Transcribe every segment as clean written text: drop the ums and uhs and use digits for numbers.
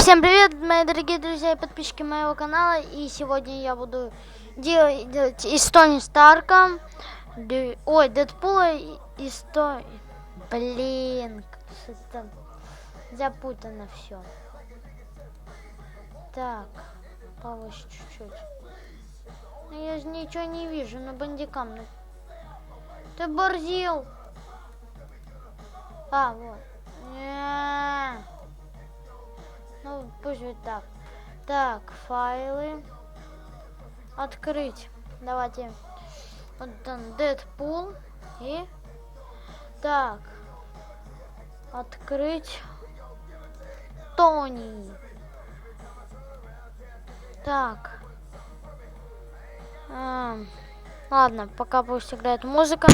Всем привет, мои дорогие друзья и подписчики моего канала. И сегодня я буду делать из Тони Старка, Дэдпула из Тони... Блин, что-то запутано все. Так, повыше чуть-чуть. Ну, я же ничего не вижу на бандикам. Ты борзил. А, вот. Ну, пусть будет так. Так, файлы. Открыть. Давайте. Вот он, Дэдпул. И... Так. Открыть. Тони. Так. Ладно, пока пусть играет музыка.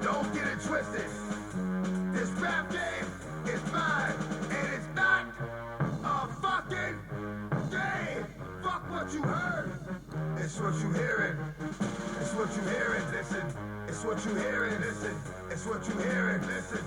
Don't get it twisted. This rap game is mine, and it's not a fucking game. Fuck what you heard. It's what you hearing. It's what you hearing. Listen. It's what you hearing. Listen. It's what you hearing. Listen.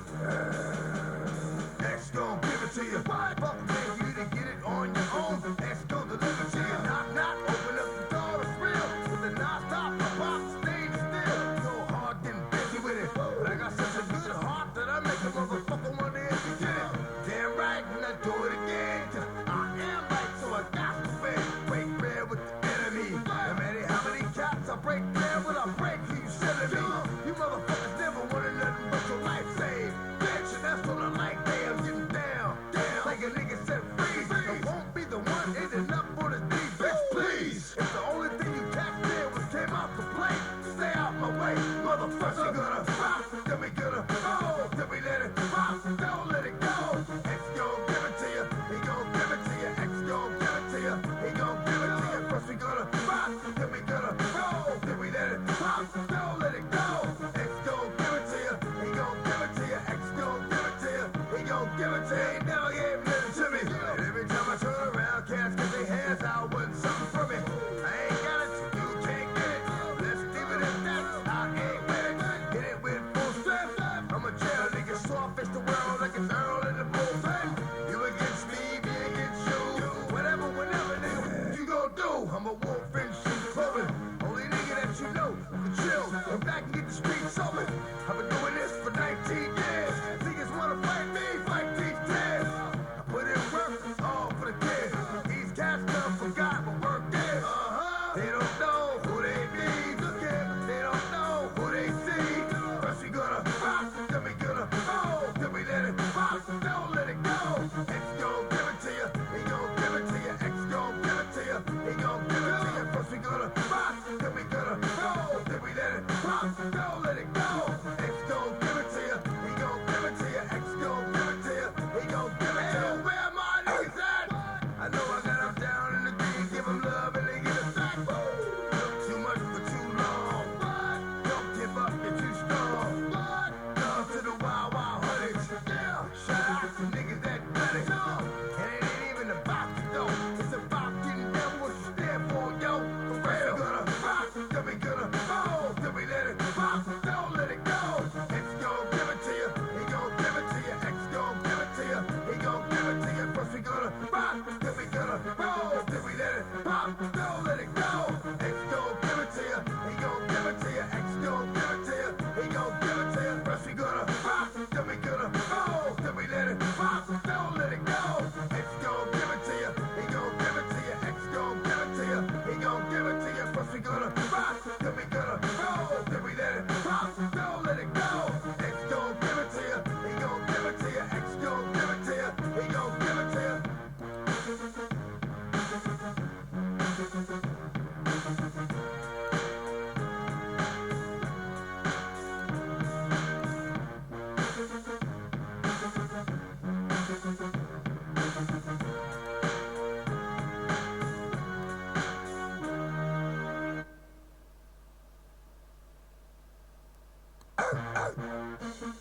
X gon' give it to you. Fuck man, you didn't get it on your own. X gon' deliver to you. Knock knock. Open up the door. It's real. With the non-stop box stage still. Go hard getting busy with it. But I got such a good heart that I make a motherfucker wonder if you did it. Damn right, and I do it again. 'Cause I am right, so I got to win. Break bread with the enemy. No matter how many cats I break bread with, I break who you sending me. You motherfuckers never wanted nothing but your life saved. Bitch, and that's on the like day I'm getting down. Down. Like a nigga said freeze. I won't be the one ending up for the D, bitch, please. If the only thing you tapped in was came out to play, stay out my way, motherfucker. Gonna rock, then we gonna roll, then we let it rock, don't let it go. X gon' give it to you, he gon' give it to you. X gon' give it to you, he gon' give it to you. First we gonna rock, then we gonna roll, then we let it rock, don't let it go. X gon' give it to you, he gon' give it to you. X gon' give it to you, he gon' give it to you. He never gave nothing to me. And every time I turn around, cats get their hands out with something from me. I ain't got it, you can't get it. Let's leave it at that. I ain't with it. Hit it with full strength. I'm a jail nigga, sawfish the world like an earl in the bullpen. You against me, me against you. Whatever, whenever, nigga, you gon' do. I'm a wolf in sheep's clothing. They don't know who they be. Look at them, they don't know who they see. First we gonna rock, then we gonna roll, then we let it pop, don't let it go. X gon' give it to you, he gon' give it to you. X gon' give it to you, he gon' give it to you. First we gonna rock, then we gonna roll, then we let it pop, don't let it go. X gon' give it to you, he gon' give it to you. X gon' give it to you, he gon' give it to you. Where my niggas at? I know I got them down in the green, give them love and they give it back. Look too much for too long. Don't give up, you're too strong. Love to the wild, wild honeys. Shout out to niggas that done it. And it ain't even about the dough. It's about getting down what you stand for, yo. For real. We gonna rock, then we gonna roll, then we let it pop, don't let it go. X gon' give it to you, he gon' give it to you. X gon' give it to you, he gon' give it to you. First we gonna rock, then we gonna roll, then we let it pop, don't let it go. X gon' give it to you, he gon' give it to you. X gon' give it to you, he gon' give it to you. First we gonna rock, then we gonna roll, then we let it pop, don't let it go. X gon' give it to you, he gon' give it to you. X gon' give it to you, he gon' give it to you. First we gonna rock, then we gonna roll, then we let it pop, don't let it go. X gon' give it to you, he gon' give it to you. X gon' give it to you, he gon' give it to you.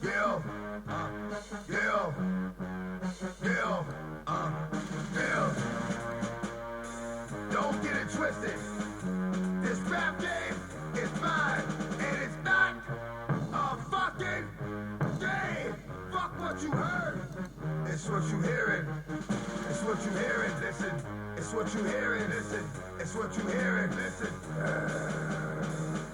Yeah, yeah, yeah, yeah. Don't get it twisted. This rap game is mine, and it's not a fucking game. Fuck what you heard. It's what you hearing. It's what you hearing. Listen. It's what you hearing. Listen. It's what you hearing. Listen.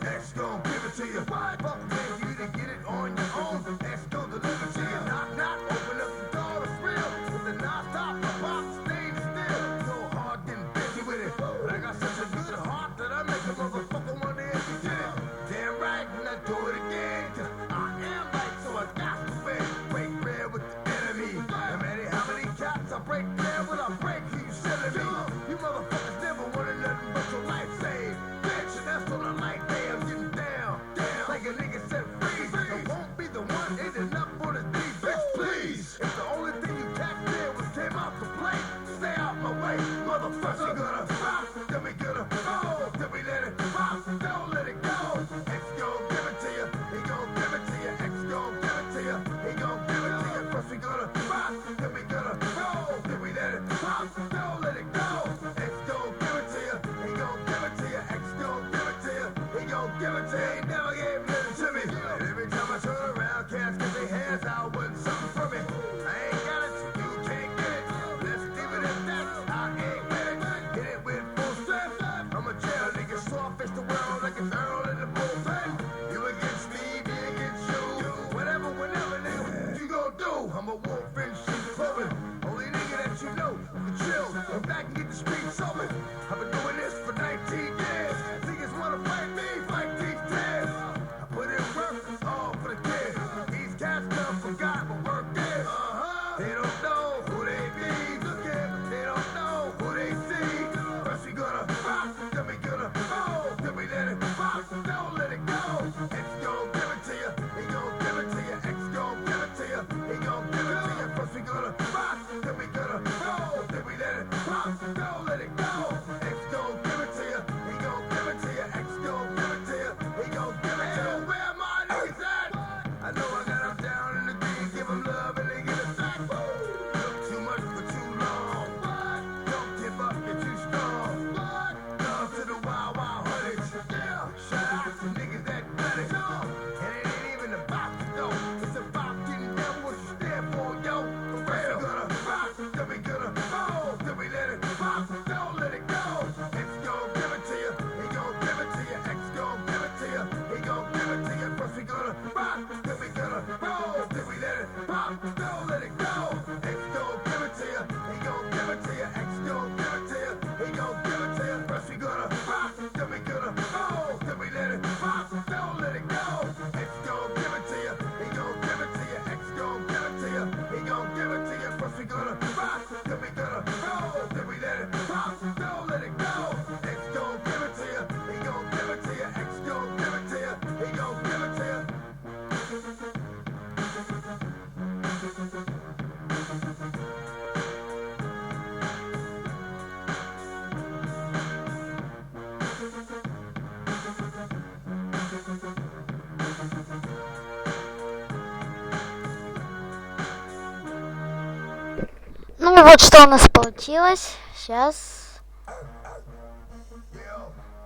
X gon' give it to you. Why fuck pay you to get it on your own? X gon' deliver to you. Knock, knock, open up the door, it's real. With a non-stop box, stay still. Go hard, getting busy with it. But I got such a good heart that I make a motherfucker wonder if you did it. Damn right, when I do it again. 'Cause I am right, so I got to win. Break bread with the enemy. No matter how many cats I break bread with, I break who you selling me. You motherfuckers never wanted nothing but your life saved. Bitch, and that's on the light day. I'm getting down, down. Like a nigga said freeze. I won't be the one ending up on the D, bitch, please. If the only thing you tapped in was came out to play, stay out my way, motherfucker. Gonna rock, then we gonna roll, then we let it pop, don't let it go. X gon' give it to you, he gon' give it to you. X gon' give it to you, he gon' give it to you. First we gonna rock, then we gonna roll, then we let it pop, don't let it go. X gon' give it to you, he gon' give it to you. X gon' give it to you, he gon' give it to you. He never gave nothing to me. And every time I turn around, cats get their hands out with something from me. I ain't got it, you can't get it. Let's leave it at that. I ain't with it. Hit it with full strength. I'm a jail nigga, so I face the world like an Earl in the bullpen. You against me, me against you. Whatever, whenever, nigga, what you gon' do? I'm a wolf in sheep's clothing. Only nigga that you know can chill. Come back and get the streets open. I've been doing this for 19 years. Niggas wanna fight me, fight these tears. I put in work, all for the kids. These cats done forgot what work is. They don't know who they be. Look at them, they don't know who they see. First we gonna rock, then we gonna roll, then we let it pop. и вот что у нас получилось. Сейчас.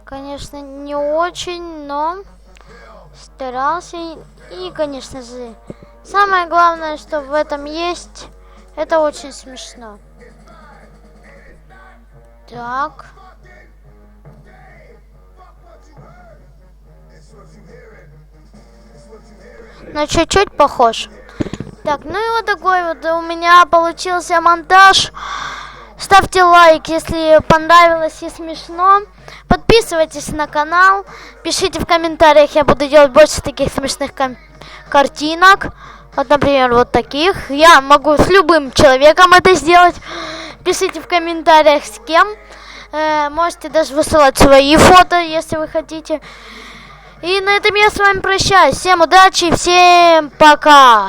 Конечно, не очень, но старался. И, конечно же, самое главное, что в этом есть, это очень смешно. Так. Но чуть-чуть похож. Так, ну и вот такой вот у меня получился монтаж. Ставьте лайк, если понравилось и смешно. Подписывайтесь на канал. Пишите в комментариях, я буду делать больше таких смешных картинок. Вот, например, вот таких. Я могу с любым человеком это сделать. Пишите в комментариях с кем. Можете даже высылать свои фото, если вы хотите. И на этом я с вами прощаюсь. Всем удачи, всем пока.